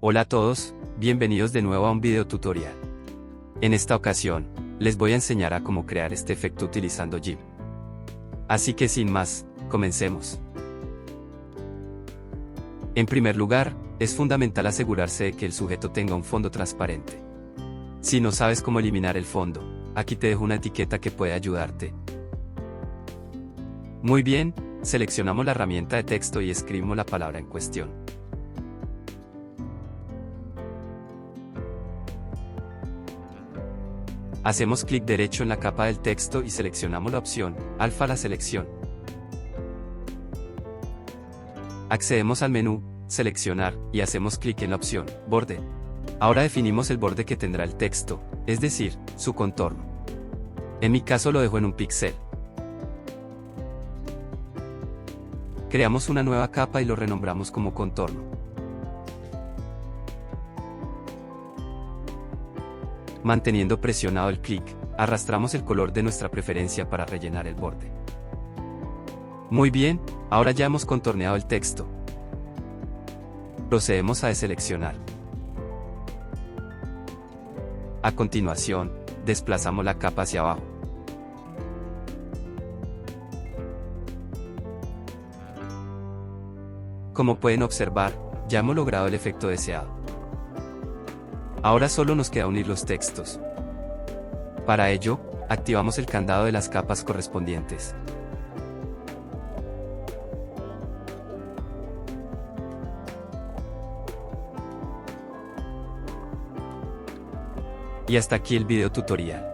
Hola a todos, bienvenidos de nuevo a un video tutorial. En esta ocasión, les voy a enseñar a cómo crear este efecto utilizando GIMP. Así que sin más, comencemos. En primer lugar, es fundamental asegurarse de que el sujeto tenga un fondo transparente. Si no sabes cómo eliminar el fondo, aquí te dejo una etiqueta que puede ayudarte. Muy bien, seleccionamos la herramienta de texto y escribimos la palabra en cuestión. Hacemos clic derecho en la capa del texto y seleccionamos la opción Alfa la selección. Accedemos al menú Seleccionar y hacemos clic en la opción Borde. Ahora definimos el borde que tendrá el texto, es decir, su contorno. En mi caso lo dejo en un píxel. Creamos una nueva capa y lo renombramos como contorno. Manteniendo presionado el clic, arrastramos el color de nuestra preferencia para rellenar el borde. Muy bien, ahora ya hemos contorneado el texto. Procedemos a deseleccionar. A continuación, desplazamos la capa hacia abajo. Como pueden observar, ya hemos logrado el efecto deseado. Ahora solo nos queda unir los textos. Para ello, activamos el candado de las capas correspondientes. Y hasta aquí el video tutorial.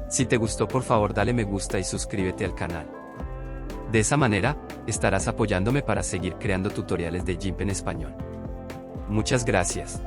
Si te gustó, por favor dale me gusta y suscríbete al canal. De esa manera, estarás apoyándome para seguir creando tutoriales de GIMP en español. Muchas gracias.